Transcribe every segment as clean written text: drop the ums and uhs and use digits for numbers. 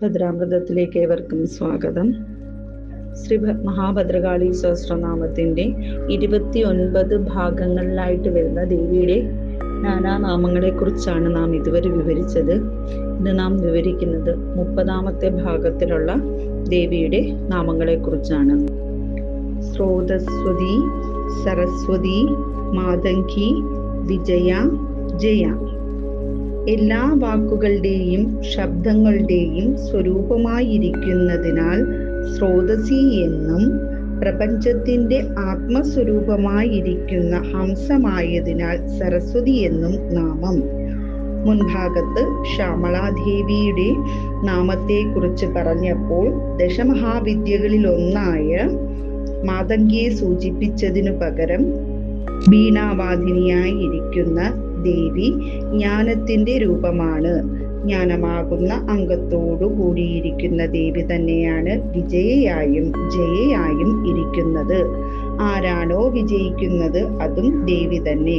ഭദ്രാമൃതത്തിലേക്ക് ഏവർക്കും സ്വാഗതം. ശ്രീ മഹാഭദ്രകാളി സഹസ്രനാമത്തിൻ്റെ 29 ഭാഗങ്ങളിലായിട്ട് വരുന്ന ദേവിയുടെ നാനാനാമങ്ങളെക്കുറിച്ചാണ് നാം ഇതുവരെ വിവരിച്ചത്. ഇന്ന് നാം വിവരിക്കുന്നത് 30ാമത്തെ ഭാഗത്തിലുള്ള ദേവിയുടെ നാമങ്ങളെക്കുറിച്ചാണ്. സ്രോതസ്വതി, സരസ്വതി, മാതംഗി, വിജയ, ജയ. എല്ലാ വാക്കുകളുടെയും ശബ്ദങ്ങളുടെയും സ്വരൂപമായിരിക്കുന്നതിനാൽ സ്രോതസി എന്നും, പ്രപഞ്ചത്തിന്റെ ആത്മസ്വരൂപമായിരിക്കുന്ന ഹംസമായതിനാൽ സരസ്വതി എന്നും നാമം. മുൻഭാഗത്ത് ശ്യാമളാദേവിയുടെ നാമത്തെക്കുറിച്ച് പറഞ്ഞപ്പോൾ ദശമഹാവിദ്യകളിലൊന്നായ മാതംഗിയെ സൂചിപ്പിച്ചതിനു പകരം വീണാവാദിനിയായിരിക്കുന്ന ദേവി ജ്ഞാനത്തിന്റെ രൂപമാണ്. ജ്ഞാനമാകുന്ന അംഗത്തോടു കൂടിയിരിക്കുന്ന ദേവി തന്നെയാണ് വിജയയായും ജയയായും ഇരിക്കുന്നത്. ആരാണോ വിജയിക്കുന്നത് അതും ദേവി തന്നെ.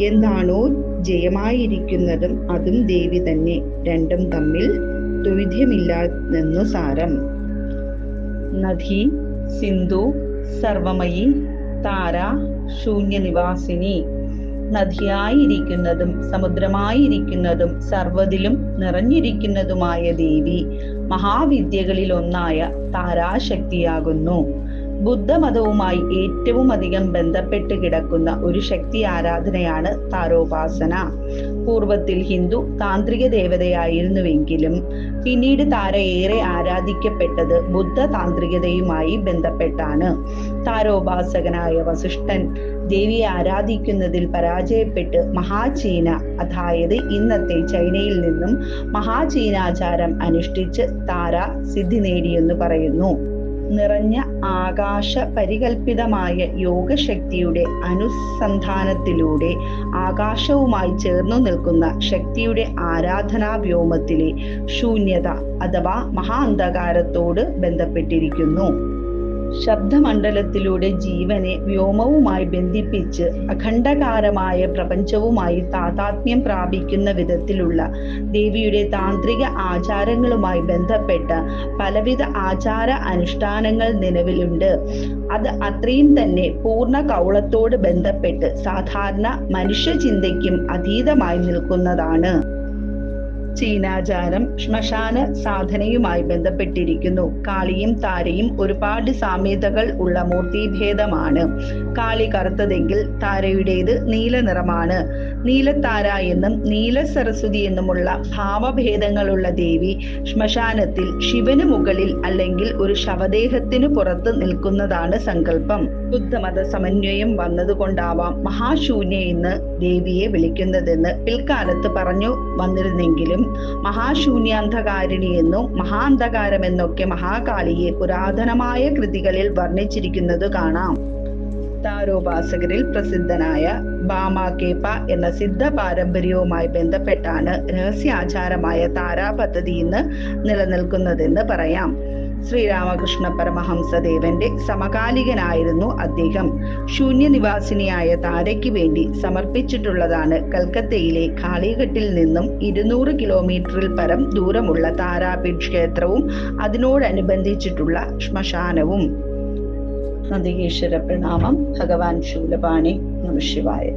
എന്താണോ ജയമായിരിക്കുന്നതും അതും ദേവി തന്നെ. രണ്ടും തമ്മിൽ ദ്വൈധ്യമില്ലെന്നു സാരം. നദി, സിന്ധു, സർവമയി, താര, ശൂന്യനിവാസിനി. നദിയായിരിക്കുന്നതും സമുദ്രമായിരിക്കുന്നതും സർവ്വതിലും നിറഞ്ഞിരിക്കുന്നതുമായ ദേവി മഹാവിദ്യകളിലൊന്നായ താരാശക്തിയാകുന്നു. ബുദ്ധമതവുമായി ഏറ്റവും അധികം ബന്ധപ്പെട്ട് കിടക്കുന്ന ഒരു ശക്തി ആരാധനയാണ് താരോപാസന. പൂർവത്തിൽ ഹിന്ദു താന്ത്രിക ദേവതയായിരുന്നുവെങ്കിലും പിന്നീട് താര ഏറെ ആരാധിക്കപ്പെട്ടത് ബുദ്ധ താന്ത്രികതയുമായി ബന്ധപ്പെട്ടാണ്. താരോപാസകനായ വസിഷ്ഠൻ ദേവിയെ ആരാധിക്കുന്നതിൽ പരാജയപ്പെട്ട് മഹാചീന, അതായത് ഇന്നത്തെ ചൈനയിൽ നിന്നും മഹാചീനാചാരം അനുഷ്ഠിച്ച് താര സിദ്ധി നേടിയെന്ന് പറയുന്നു. നിറഞ്ഞ ആകാശ പരികൽപ്പിതമായ യോഗശക്തിയുടെ അനുസന്ധാനത്തിലൂടെ ആകാശവുമായി ചേർന്നു നിൽക്കുന്ന ശക്തിയുടെ ആരാധനാ വ്യോമത്തിലെ ശൂന്യത അഥവാ മഹാ അന്ധകാരത്തോട് ബന്ധപ്പെട്ടിരിക്കുന്നു. ശബ്ദമണ്ഡലത്തിലൂടെ ജീവനെ വ്യോമവുമായി ബന്ധിപ്പിച്ച് അഖണ്ഡകാരമായ പ്രപഞ്ചവുമായി താതാത്മ്യം പ്രാപിക്കുന്ന വിധത്തിലുള്ള ദേവിയുടെ താന്ത്രിക ആചാരങ്ങളുമായി ബന്ധപ്പെട്ട പലവിധ ആചാര അനുഷ്ഠാനങ്ങൾ നിലവിലുണ്ട്. അത് അത്രയും തന്നെ പൂർണ്ണ കൗളത്തോട് ബന്ധപ്പെട്ട് സാധാരണ മനുഷ്യചിന്തയ്ക്കും അതീതമായി നിൽക്കുന്നതാണ്. ചീനാചാരം ശ്മശാന സാധനയുമായി ബന്ധപ്പെട്ടിരിക്കുന്നു. കാളിയും താരയും ഒരുപാട് സാമ്യതകൾ ഉള്ള മൂർത്തിഭേദമാണ്. കാളി കറുത്തതെങ്കിൽ താരയുടേത് നീല നിറമാണ്. നീലത്താര എന്നും നീല സരസ്വതി എന്നുമുള്ള ഭാവഭേദങ്ങളുള്ള ദേവി ശ്മശാനത്തിൽ ശിവന് മുകളിൽ അല്ലെങ്കിൽ ഒരു ശവദേഹത്തിനു പുറത്ത് നിൽക്കുന്നതാണ് സങ്കല്പം. ബുദ്ധമത സമന്വയം വന്നതുകൊണ്ടാവാം മഹാശൂന്യ എന്ന് ദേവിയെ വിളിക്കുന്നതെന്ന് പിൽക്കാലത്ത് പറഞ്ഞു വന്നിരുന്നെങ്കിലും മഹാശൂന്യാന്ധകാരിണി എന്നും മഹാന്ധകാരമെന്നൊക്കെ മഹാകാളിയെ പുരാതനമായ കൃതികളിൽ വർണ്ണിച്ചിരിക്കുന്നത് കാണാം. താരോപാസകരിൽ പ്രസിദ്ധനായ ബാമാകേപ്പ എന്ന സിദ്ധ പാരമ്പര്യവുമായി ബന്ധപ്പെട്ടാണ് രഹസ്യാചാരമായ താരാപദ്ധതി ഇന്ന് നിലനിൽക്കുന്നതെന്ന് പറയാം. ശ്രീരാമകൃഷ്ണ പരമഹംസദേവന്റെ സമകാലികനായിരുന്നു അദ്ദേഹം. ശൂന്യനിവാസിനിയായ താരയ്ക്ക് വേണ്ടി സമർപ്പിച്ചിട്ടുള്ളതാണ് കൽക്കത്തയിലെ കാളിഘട്ടിൽ നിന്നും 200 കിലോമീറ്ററിൽ പരം ദൂരമുള്ള താരാപീഠ് ക്ഷേത്രവും അതിനോടനുബന്ധിച്ചിട്ടുള്ള ശ്മശാനവും. നന്ദികേശ്വര പ്രണാമം. ഭഗവാൻ ശൂലപാണി. നമഃ ശിവായ.